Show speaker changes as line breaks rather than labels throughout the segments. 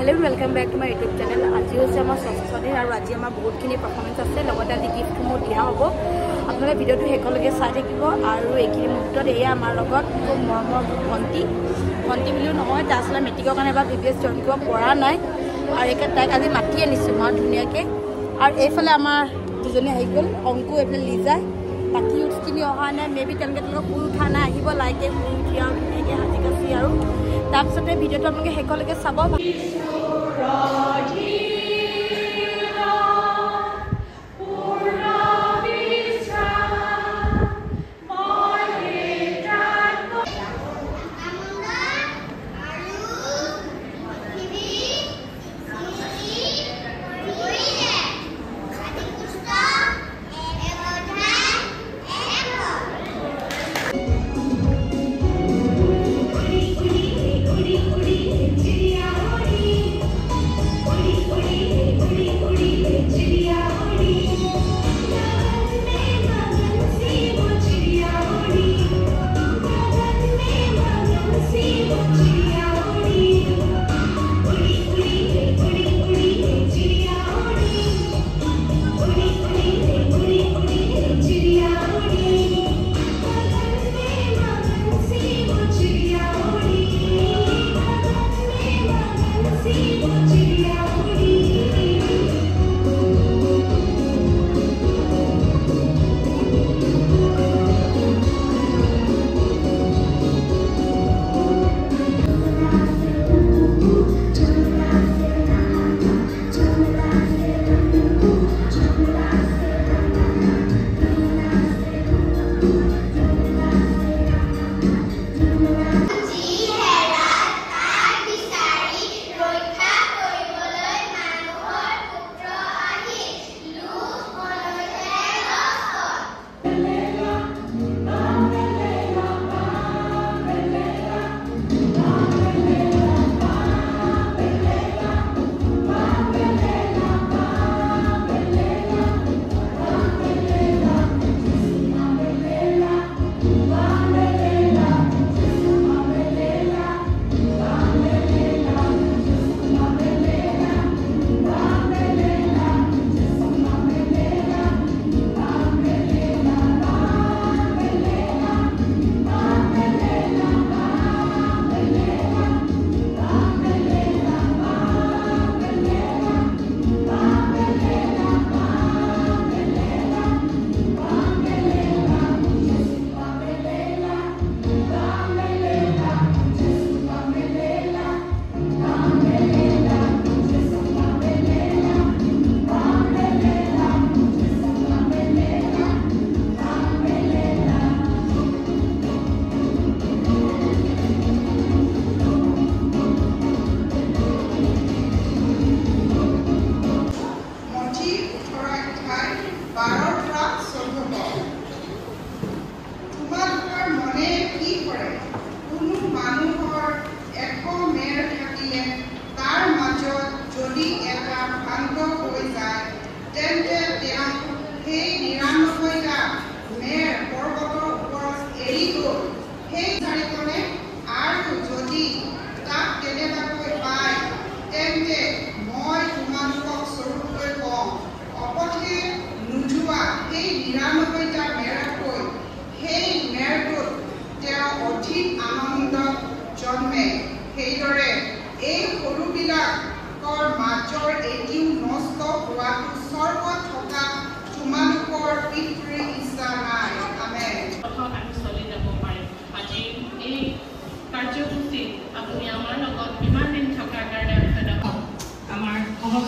Hello welcome back to my YouTube channel. आज हमें षष्ठ दिन और आज आम बहुत परफॉर्मेंस आसे आज गिफ्ट मोर दिया हम अपने भिडिओ शेषলৈকে चाई থাকিব और ये मुहूर्त ये आम मरमर भंटी भंटी बुलिও নহয় ता आसलते मेट्रिकर कारण एबार VBS जॉइन কৰিব পৰা নাই और एक ताइक आज माति आनिছোঁ मा धुनियाके और এইফালে आमार दुजनी आহি गल अंकु एफाले लिजा बाकी यूथखिनि अहा ना मे बी शुई उठा ना आहिब लाइके शुई उठी और धुनियाके हाजी काची और तारपिछते भिडिओ आपलोके शेषলৈকে চাব।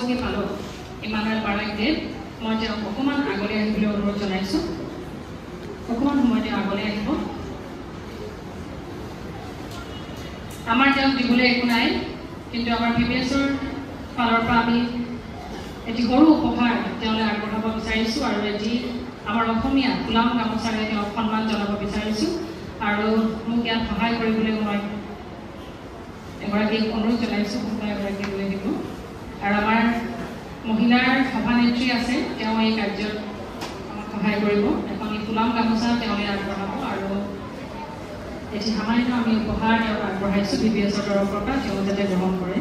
सहयोगी पालक इमानुएल बाराइके मैं अकमान आगले अनुरोध जनाइছো अकमान समय आगले आमार दिबले एक नाई किन्तु आमार VBSर फाলৰ পৰা আমি এটি সৰু উপহাৰ তেওঁলৈ আগবঢ়াব বিচাৰিছো আৰু এটি আমাৰ অসমীয়া ফুলাম গামোচাৰে তেওঁক সন্মান জনাব বিচাৰিছো আৰু মোক ইয়াত সহায় কৰিবলৈ মই এগৰাকীক অনুৰোধ জনাইছো এগৰাকী লৈ দিব আৰু আমাৰ মহিলাৰ সভানেত্ৰী আছে তেওঁ এই কাৰ্যত আমাক সহায় কৰিব এখন ফুলাম গামোচা তেওঁলৈ আগবঢ়াব আৰু এটি সামান্য আমি উপহাৰ তেওঁক আগবঢ়াইছো VBSৰ তৰফৰ পৰা তেওঁ যাতে গ্ৰহণ কৰে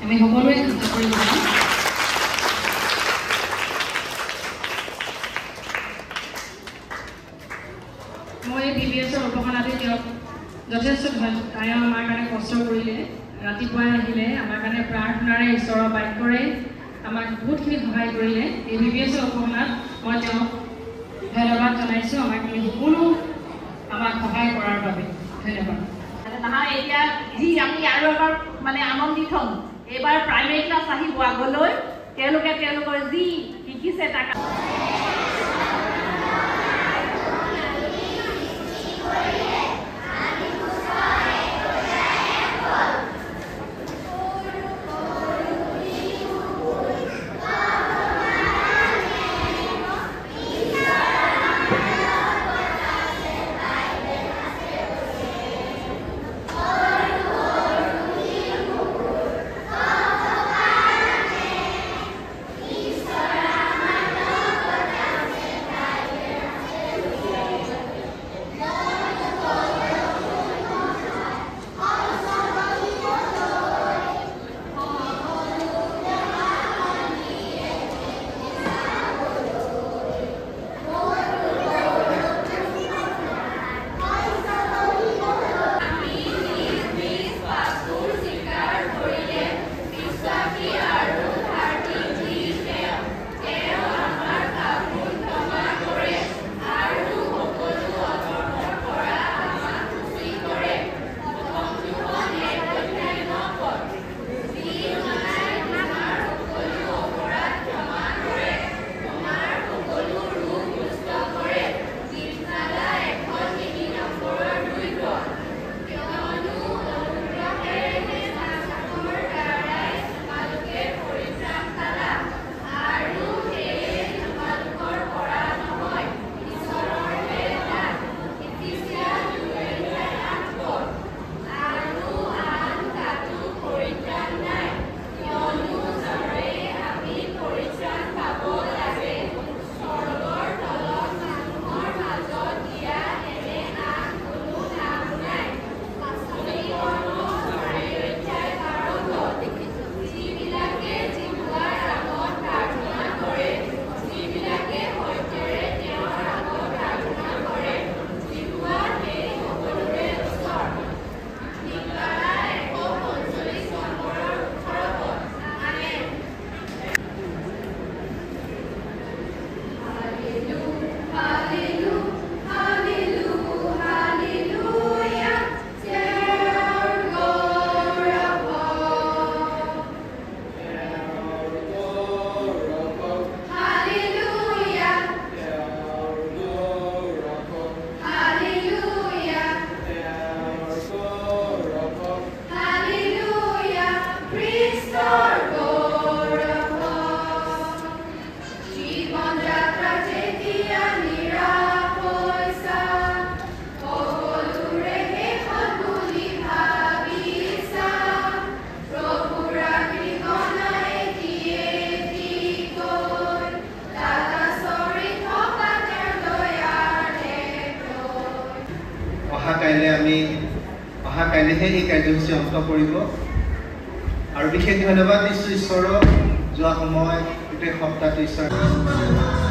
আমি সকলোৱে চিন্তা কৰিব পাৰোঁ। মই VBSৰ উপাসনাতে তেওঁক যথেষ্ট তাই আমাৰ কাৰণে কষ্ট কৰিলে, ৰাতিপুৱাই আহিলে আমাৰ কাৰণে প্ৰাৰ্থনাৰে ঈশ্বৰৰ বাক্যৰে আমাক বহুতখিনি সহায় কৰিলে। এই VBSৰ উপাসনাত মই তেওঁক ধন্যবাদ জনাইছোঁ, আমাক সকলো আমাক সহায় কৰাৰ বাবে ধন্যবাদ।
নহয় এতিয়া যি আমি আৰু এবাৰ মানে আনন্দিত হ'ম, এইবাৰ প্ৰাইমেৰী ক্লাছ আহিব আগলৈ, তেওঁলোকৰ যি শিকিছে তাক
অহা কাইলৈহে এই কাৰ্যসূচী অন্ত পৰিব আৰু বিশেষ ধন্যবাদ দিছোঁ ঈশ্বৰক। যোৱা সময় গোটেই সপ্তাহটো ঈশ্বৰ